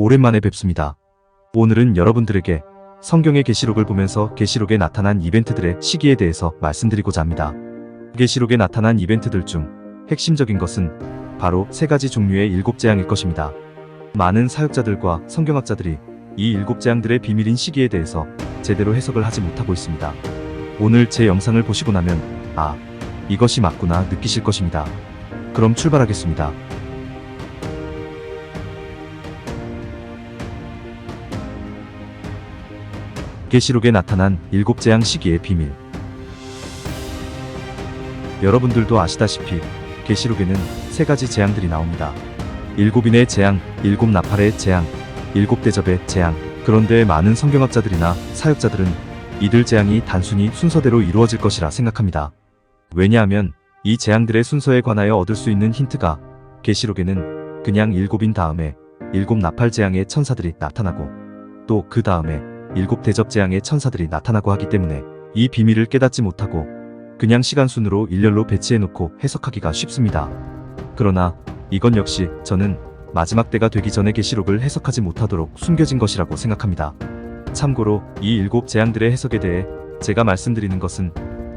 오랜만에 뵙습니다. 오늘은 여러분들에게 성경의 계시록을 보면서 계시록에 나타난 이벤트들의 시기에 대해서 말씀드리고자 합니다. 계시록에 나타난 이벤트들 중 핵심적인 것은 바로 세 가지 종류의 일곱 재앙일 것입니다. 많은 사역자들과 성경학자들이 이 일곱 재앙들의 비밀인 시기에 대해서 제대로 해석을 하지 못하고 있습니다. 오늘 제 영상을 보시고 나면 이것이 맞구나 느끼실 것입니다. 그럼 출발하겠습니다. 계시록에 나타난 일곱 재앙 시기의 비밀. 여러분들도 아시다시피 계시록에는 세 가지 재앙들이 나옵니다. 일곱인의 재앙, 일곱 나팔의 재앙, 일곱 대접의 재앙. 그런데 많은 성경학자들이나 사역자들은 이들 재앙이 단순히 순서대로 이루어질 것이라 생각합니다. 왜냐하면 이 재앙들의 순서에 관하여 얻을 수 있는 힌트가 계시록에는 그냥 일곱인 다음에 일곱 나팔 재앙의 천사들이 나타나고 또 그 다음에 일곱 대접 재앙의 천사들이 나타나고 하기 때문에 이 비밀을 깨닫지 못하고 그냥 시간순으로 일렬로 배치해놓고 해석하기가 쉽습니다. 그러나 이건 역시 저는 마지막 때가 되기 전에 계시록을 해석하지 못하도록 숨겨진 것이라고 생각합니다. 참고로 이 일곱 재앙들의 해석에 대해 제가 말씀드리는 것은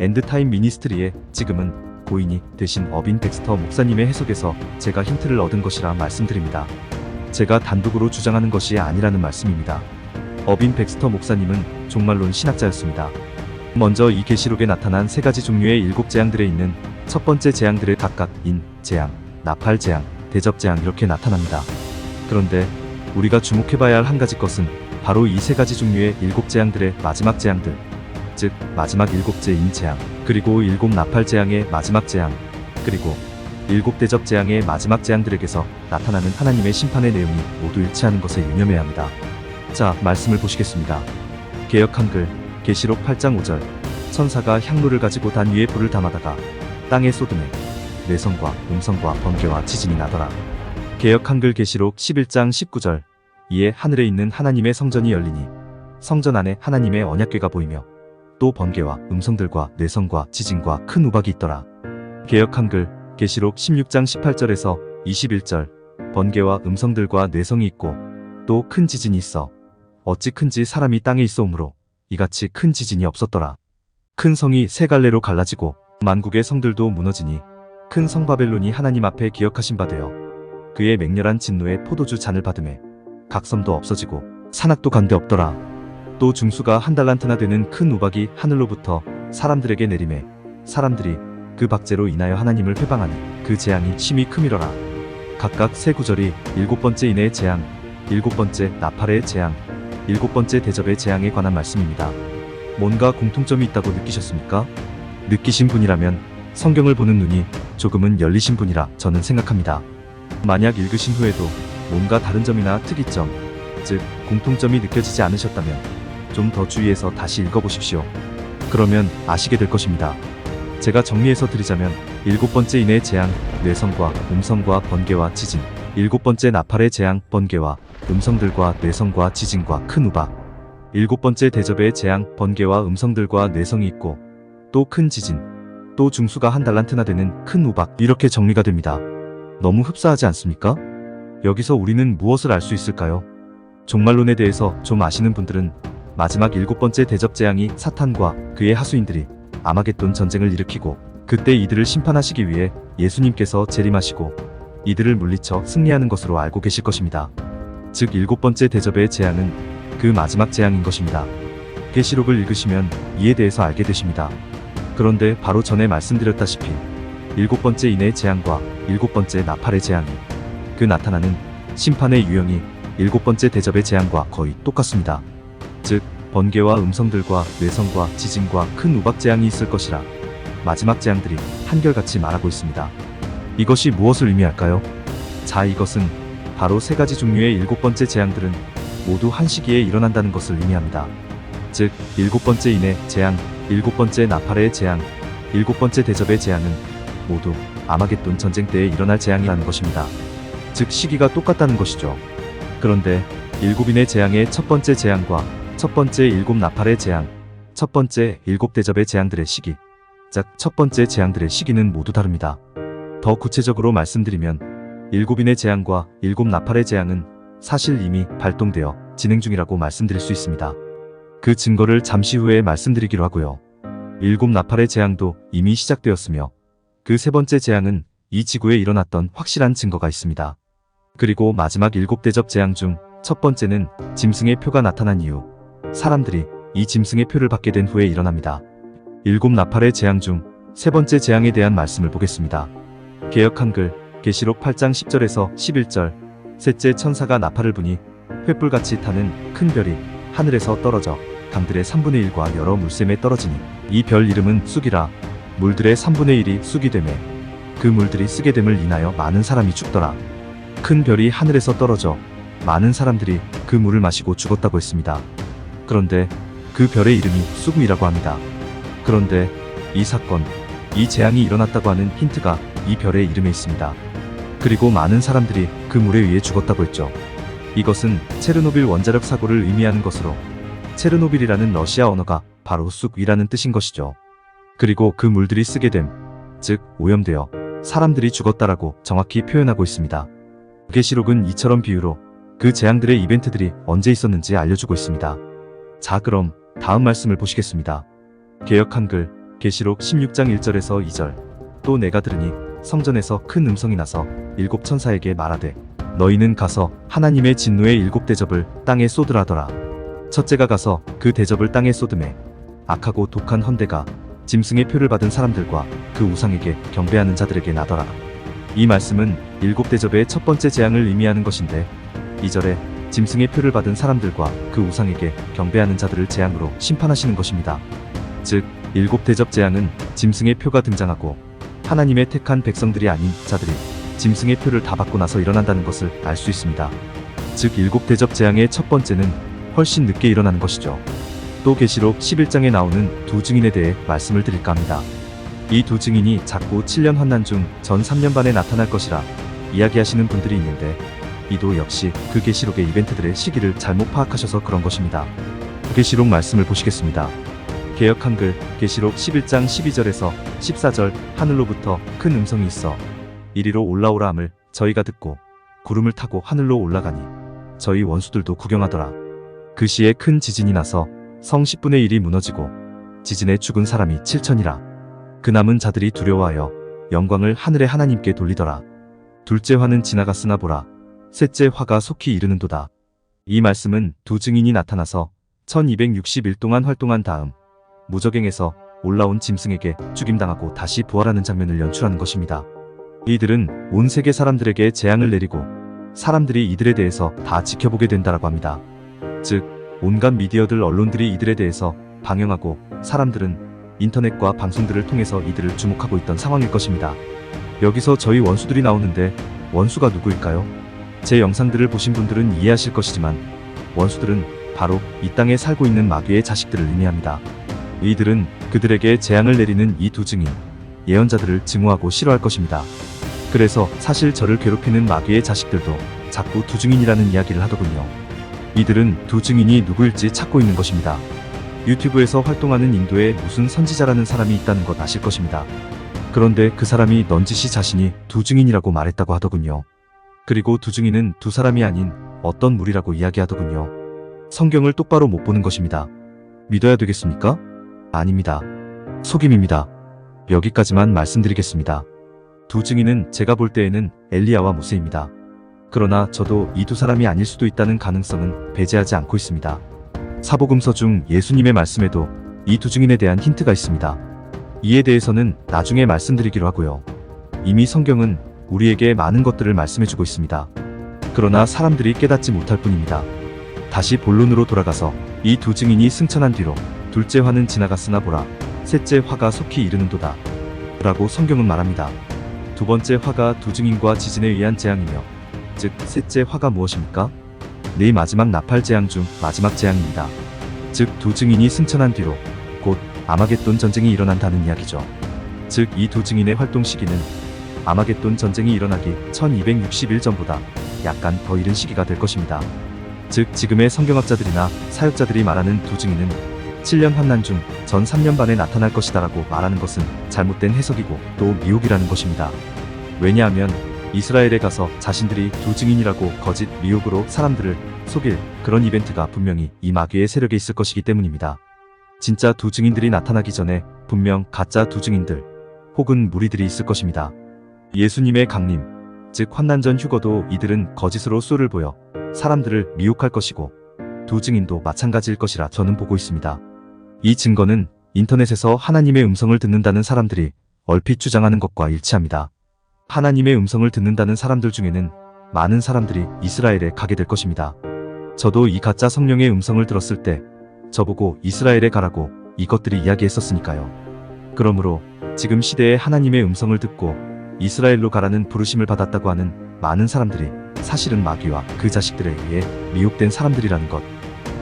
엔드타임 미니스트리의 지금은 고인이 되신 어빈 백스터 목사님의 해석에서 제가 힌트를 얻은 것이라 말씀드립니다. 제가 단독으로 주장하는 것이 아니라는 말씀입니다. 어빈 백스터 목사님은 종말론 신학자였습니다. 먼저 이 계시록에 나타난 세 가지 종류의 일곱 재앙들에 있는 첫 번째 재앙들을 각각 인 재앙, 나팔 재앙, 대접 재앙 이렇게 나타납니다. 그런데 우리가 주목해봐야 할 한 가지 것은 바로 이 세 가지 종류의 일곱 재앙들의 마지막 재앙들, 즉 마지막 일곱째 인 재앙, 그리고 일곱 나팔 재앙의 마지막 재앙, 그리고 일곱 대접 재앙의 마지막 재앙들에게서 나타나는 하나님의 심판의 내용이 모두 일치하는 것에 유념해야 합니다. 자, 말씀을 보시겠습니다. 개역 한글 계시록 8장 5절. 천사가 향로를 가지고 단 위에 불을 담아다가 땅에 쏟으매 내성과 음성과 번개와 지진이 나더라. 개역 한글 계시록 11장 19절. 이에 하늘에 있는 하나님의 성전이 열리니 성전 안에 하나님의 언약궤가 보이며 또 번개와 음성들과 내성과 지진과 큰 우박이 있더라. 개역 한글 계시록 16장 18절에서 21절. 번개와 음성들과 내성이 있고 또 큰 지진이 있어 어찌 큰지 사람이 땅에 있어오므로 이같이 큰 지진이 없었더라. 큰 성이 세 갈래로 갈라지고 만국의 성들도 무너지니 큰 성 바벨론이 하나님 앞에 기억하신 바 되어 그의 맹렬한 진노의 포도주 잔을 받으매 각 섬도 없어지고 산악도 간데 없더라. 또 중수가 한 달란트나 되는 큰 우박이 하늘로부터 사람들에게 내리매 사람들이 그 박제로 인하여 하나님을 회방하니 그 재앙이 심히 크미러라. 각각 세 구절이 일곱 번째 인의 재앙, 일곱 번째 나팔의 재앙, 일곱 번째 대접의 재앙에 관한 말씀입니다. 뭔가 공통점이 있다고 느끼셨습니까? 느끼신 분이라면 성경을 보는 눈이 조금은 열리신 분이라 저는 생각합니다. 만약 읽으신 후에도 뭔가 다른 점이나 특이점, 즉 공통점이 느껴지지 않으셨다면 좀 더 주의해서 다시 읽어보십시오. 그러면 아시게 될 것입니다. 제가 정리해서 드리자면 일곱 번째 인의 재앙, 내성과 음성과 번개와 지진, 일곱 번째 나팔의 재앙, 번개와 음성들과 내성과 지진과 큰 우박, 일곱 번째 대접의 재앙, 번개와 음성들과 내성이 있고 또 큰 지진, 또 중수가 한 달란트나 되는 큰 우박, 이렇게 정리가 됩니다. 너무 흡사하지 않습니까? 여기서 우리는 무엇을 알 수 있을까요? 종말론에 대해서 좀 아시는 분들은 마지막 일곱 번째 대접 재앙이 사탄과 그의 하수인들이 아마겟돈 전쟁을 일으키고 그때 이들을 심판하시기 위해 예수님께서 재림하시고 이들을 물리쳐 승리하는 것으로 알고 계실 것입니다. 즉 일곱 번째 대접의 재앙은 그 마지막 재앙인 것입니다. 계시록을 읽으시면 이에 대해서 알게 되십니다. 그런데 바로 전에 말씀드렸다시피 일곱 번째 인의 재앙과 일곱 번째 나팔의 재앙이 그 나타나는 심판의 유형이 일곱 번째 대접의 재앙과 거의 똑같습니다. 즉 번개와 음성들과 내성과 지진과 큰 우박 재앙이 있을 것이라 마지막 재앙들이 한결같이 말하고 있습니다. 이것이 무엇을 의미할까요? 자, 이것은 바로 세 가지 종류의 일곱 번째 재앙들은 모두 한 시기에 일어난다는 것을 의미합니다. 즉 일곱 번째 인의 재앙, 일곱 번째 나팔의 재앙, 일곱 번째 대접의 재앙은 모두 아마겟돈 전쟁 때에 일어날 재앙이라는 것입니다. 즉 시기가 똑같다는 것이죠. 그런데 일곱인의 재앙의 첫 번째 재앙과 첫 번째 일곱 나팔의 재앙, 첫 번째 일곱 대접의 재앙들의 시기, 즉 첫 번째 재앙들의 시기는 모두 다릅니다. 더 구체적으로 말씀드리면 일곱인의 재앙과 일곱 나팔의 재앙은 사실 이미 발동되어 진행 중이라고 말씀드릴 수 있습니다. 그 증거를 잠시 후에 말씀드리기로 하고요. 일곱 나팔의 재앙도 이미 시작되었으며 그 세 번째 재앙은 이 지구에 일어났던 확실한 증거가 있습니다. 그리고 마지막 일곱 대접 재앙 중 첫 번째는 짐승의 표가 나타난 이후 사람들이 이 짐승의 표를 받게 된 후에 일어납니다. 일곱 나팔의 재앙 중 세 번째 재앙에 대한 말씀을 보겠습니다. 개역 한글 계시록 8장 10절에서 11절 셋째 천사가 나팔을 부니 횃불같이 타는 큰 별이 하늘에서 떨어져 강들의 3분의 1과 여러 물샘에 떨어지니 이 별 이름은 쑥이라. 물들의 3분의 1이 쑥이 되매 그 물들이 쓰게 됨을 인하여 많은 사람이 죽더라. 큰 별이 하늘에서 떨어져 많은 사람들이 그 물을 마시고 죽었다고 했습니다. 그런데 그 별의 이름이 쑥이라고 합니다. 그런데 이 사건, 이 재앙이 일어났다고 하는 힌트가 이 별의 이름에 있습니다. 그리고 많은 사람들이 그 물에 의해 죽었다고 했죠. 이것은 체르노빌 원자력 사고를 의미하는 것으로 체르노빌이라는 러시아 언어가 바로 쑥이라는 뜻인 것이죠. 그리고 그 물들이 쓰게 됨, 즉 오염되어 사람들이 죽었다라고 정확히 표현하고 있습니다. 계시록은 이처럼 비유로 그 재앙들의 이벤트들이 언제 있었는지 알려주고 있습니다. 자, 그럼 다음 말씀을 보시겠습니다. 개역 한글 계시록 16장 1절에서 2절 또 내가 들으니 성전에서 큰 음성이 나서 일곱 천사에게 말하되 너희는 가서 하나님의 진노의 일곱 대접을 땅에 쏟으라 하더라. 첫째가 가서 그 대접을 땅에 쏟음에 악하고 독한 헌대가 짐승의 표를 받은 사람들과 그 우상에게 경배하는 자들에게 나더라. 이 말씀은 일곱 대접의 첫 번째 재앙을 의미하는 것인데 2절에 짐승의 표를 받은 사람들과 그 우상에게 경배하는 자들을 재앙으로 심판하시는 것입니다. 즉 일곱 대접 재앙은 짐승의 표가 등장하고 하나님의 택한 백성들이 아닌 자들이 짐승의 표를 다 받고 나서 일어난다는 것을 알 수 있습니다. 즉 일곱 대접 재앙의 첫 번째는 훨씬 늦게 일어나는 것이죠. 또 계시록 11장에 나오는 두 증인에 대해 말씀을 드릴까 합니다. 이 두 증인이 작고 7년 환난 중 전 3년 반에 나타날 것이라 이야기하시는 분들이 있는데 이도 역시 그 계시록의 이벤트들의 시기를 잘못 파악하셔서 그런 것입니다. 계시록 말씀을 보시겠습니다. 개역 한글 계시록 11장 12절에서 14절 하늘로부터 큰 음성이 있어 이리로 올라오라 함을 저희가 듣고 구름을 타고 하늘로 올라가니 저희 원수들도 구경하더라. 그 시에 큰 지진이 나서 성 10분의 1이 무너지고 지진에 죽은 사람이 7천이라. 그 남은 자들이 두려워하여 영광을 하늘의 하나님께 돌리더라. 둘째 화는 지나갔으나 보라 셋째 화가 속히 이르는도다. 이 말씀은 두 증인이 나타나서 1260일 동안 활동한 다음 무저갱에서 올라온 짐승에게 죽임당하고 다시 부활하는 장면을 연출하는 것입니다. 이들은 온 세계 사람들에게 재앙을 내리고 사람들이 이들에 대해서 다 지켜보게 된다라고 합니다. 즉 온갖 미디어들 언론들이 이들에 대해서 방영하고 사람들은 인터넷과 방송들을 통해서 이들을 주목하고 있던 상황일 것입니다. 여기서 저희 원수들이 나오는데 원수가 누구일까요? 제 영상들을 보신 분들은 이해하실 것이지만 원수들은 바로 이 땅에 살고 있는 마귀의 자식들을 의미합니다. 이들은 그들에게 재앙을 내리는 이 두 증인, 예언자들을 증오하고 싫어할 것입니다. 그래서 사실 저를 괴롭히는 마귀의 자식들도 자꾸 두 증인이라는 이야기를 하더군요. 이들은 두 증인이 누구일지 찾고 있는 것입니다. 유튜브에서 활동하는 인도에 무슨 선지자라는 사람이 있다는 것 아실 것입니다. 그런데 그 사람이 넌지시 자신이 두 증인이라고 말했다고 하더군요. 그리고 두 증인은 두 사람이 아닌 어떤 무리라고 이야기하더군요. 성경을 똑바로 못 보는 것입니다. 믿어야 되겠습니까? 아닙니다. 속임입니다. 여기까지만 말씀드리겠습니다. 두 증인은 제가 볼 때에는 엘리야와 모세입니다. 그러나 저도 이 두 사람이 아닐 수도 있다는 가능성은 배제하지 않고 있습니다. 사복음서 중 예수님의 말씀에도 이 두 증인에 대한 힌트가 있습니다. 이에 대해서는 나중에 말씀드리기로 하고요. 이미 성경은 우리에게 많은 것들을 말씀해주고 있습니다. 그러나 사람들이 깨닫지 못할 뿐입니다. 다시 본론으로 돌아가서 이 두 증인이 승천한 뒤로 둘째 화는 지나갔으나 보라 셋째 화가 속히 이르는도다 라고 성경은 말합니다. 두 번째 화가 두 증인과 지진에 의한 재앙이며 즉 셋째 화가 무엇입니까? 네 마지막 나팔 재앙 중 마지막 재앙입니다. 즉 두 증인이 승천한 뒤로 곧 아마겟돈 전쟁이 일어난다는 이야기죠. 즉 이 두 증인의 활동 시기는 아마겟돈 전쟁이 일어나기 1260일 전보다 약간 더 이른 시기가 될 것입니다. 즉 지금의 성경학자들이나 사역자들이 말하는 두 증인은 7년 환난 중 전 3년 반에 나타날 것이다 라고 말하는 것은 잘못된 해석이고 또 미혹이라는 것입니다. 왜냐하면 이스라엘에 가서 자신들이 두 증인이라고 거짓 미혹으로 사람들을 속일 그런 이벤트가 분명히 이 마귀의 세력에 있을 것이기 때문입니다. 진짜 두 증인들이 나타나기 전에 분명 가짜 두 증인들 혹은 무리들이 있을 것입니다. 예수님의 강림, 즉 환난 전 휴거도 이들은 거짓으로 쏘를 보여 사람들을 미혹할 것이고 두 증인도 마찬가지일 것이라 저는 보고 있습니다. 이 증거는 인터넷에서 하나님의 음성을 듣는다는 사람들이 얼핏 주장하는 것과 일치합니다. 하나님의 음성을 듣는다는 사람들 중에는 많은 사람들이 이스라엘에 가게 될 것입니다. 저도 이 가짜 성령의 음성을 들었을 때 저보고 이스라엘에 가라고 이것들이 이야기했었으니까요. 그러므로 지금 시대에 하나님의 음성을 듣고 이스라엘로 가라는 부르심을 받았다고 하는 많은 사람들이 사실은 마귀와 그 자식들에 의해 미혹된 사람들이라는 것,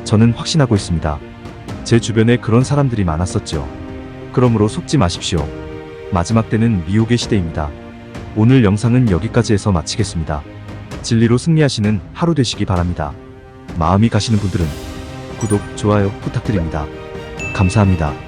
저는 확신하고 있습니다. 제 주변에 그런 사람들이 많았었죠. 그러므로 속지 마십시오. 마지막 때는 미혹의 시대입니다. 오늘 영상은 여기까지 해서 마치겠습니다. 진리로 승리하시는 하루 되시기 바랍니다. 마음이 가시는 분들은 구독, 좋아요 부탁드립니다. 감사합니다.